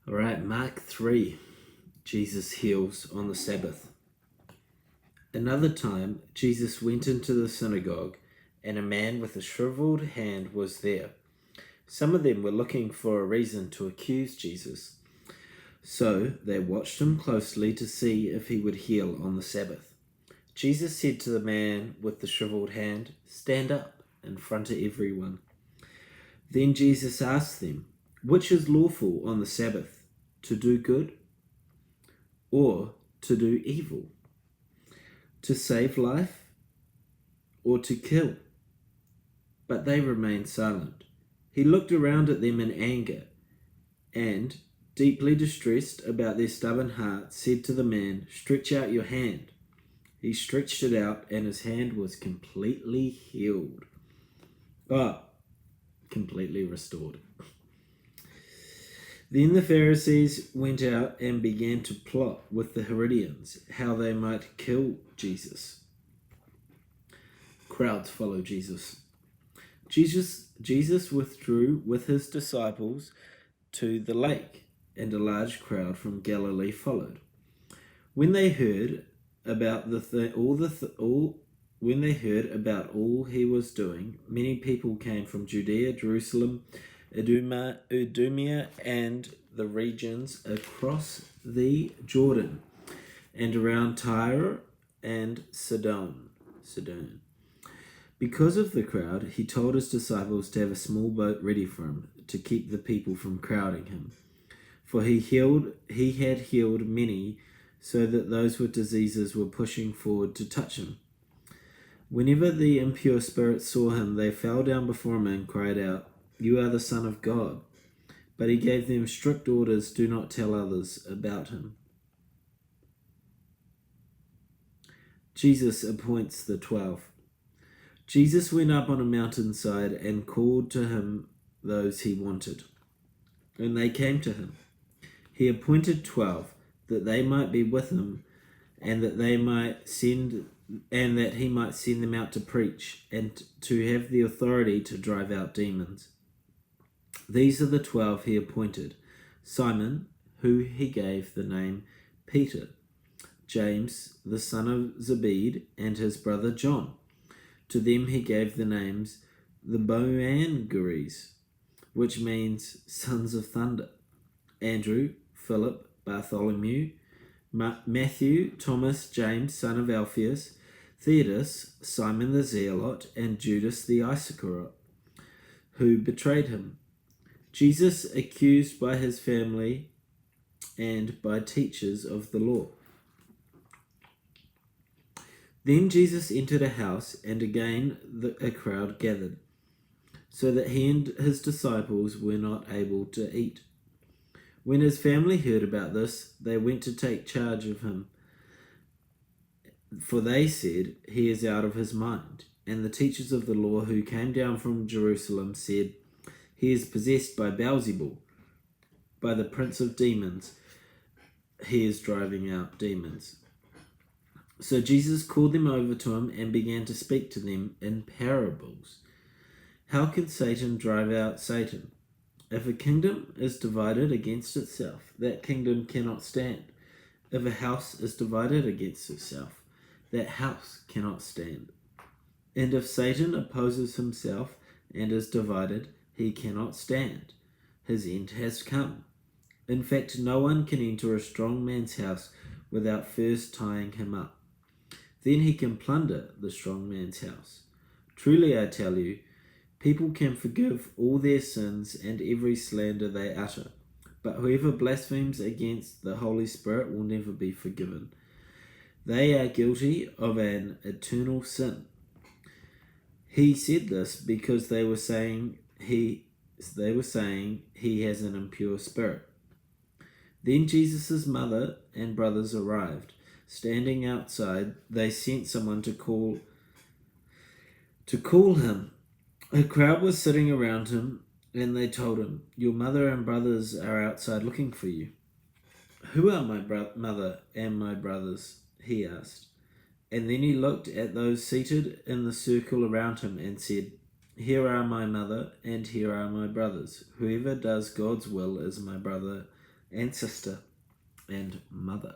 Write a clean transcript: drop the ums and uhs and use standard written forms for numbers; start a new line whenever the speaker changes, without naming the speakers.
All right, Mark 3. Jesus heals on the Sabbath. Another time, Jesus went into the synagogue, and a man with a shriveled hand was there. Some of them were looking for a reason to accuse Jesus, so they watched him closely to see if he would heal on the Sabbath. Jesus said to the man with the shriveled hand, "Stand up in front of everyone." Then Jesus asked them, "Which is lawful on the Sabbath, to do good or to do evil? To save life or to kill?" But they remained silent. He looked around at them in anger and, deeply distressed about their stubborn hearts, said to the man, "Stretch out your hand." He stretched it out, and his hand was completely healed. Completely restored. Then the Pharisees went out and began to plot with the Herodians how they might kill Jesus. Crowds follow Jesus. Jesus withdrew with his disciples to the lake, and a large crowd from Galilee followed. When they heard about all he was doing, many people came from Judea, Jerusalem, Idumea, and the regions across the Jordan, and around Tyre and Sidon. Because of the crowd, he told his disciples to have a small boat ready for him to keep the people from crowding him. For he had healed many, so that those with diseases were pushing forward to touch him. Whenever the impure spirits saw him, they fell down before him and cried out, "You are the Son of God." But he gave them strict orders, "Do not tell others about him." Jesus appoints the 12. Jesus went up on a mountainside and called to him those he wanted, and they came to him. He appointed 12 that they might be with him, and that he might send them out to preach and to have the authority to drive out demons. These are the 12 he appointed: Simon, who he gave the name Peter; James, the son of Zebedee, and his brother John. To them he gave the names the Boanerges, which means sons of thunder: Andrew, Philip, Bartholomew, Matthew, Thomas, James, son of Alphaeus, Theudas, Simon the Zealot, and Judas the Iscariot, who betrayed him. Jesus accused by his family and by teachers of the law. Then Jesus entered a house, and again a crowd gathered, so that he and his disciples were not able to eat. When his family heard about this, they went to take charge of him, for they said, "He is out of his mind." And the teachers of the law who came down from Jerusalem said, "He is possessed by Beelzebul, by the prince of demons. He is driving out demons." So Jesus called them over to him and began to speak to them in parables. "How can Satan drive out Satan? If a kingdom is divided against itself, that kingdom cannot stand. If a house is divided against itself, that house cannot stand. And if Satan opposes himself and is divided, he cannot stand. His end has come. In fact, no one can enter a strong man's house without first tying him up. Then he can plunder the strong man's house. Truly I tell you, people can forgive all their sins and every slander they utter, but whoever blasphemes against the Holy Spirit will never be forgiven. They are guilty of an eternal sin." He said this because they were saying he has an impure spirit. Then Jesus' mother and brothers arrived. Standing outside, they sent someone to call him. A crowd was sitting around him, and they told him, "Your mother and brothers are outside looking for you." "Who are my mother and my brothers?" he asked. And then he looked at those seated in the circle around him and said, "Here are my mother and here are my brothers. Whoever does God's will is my brother and sister and mother.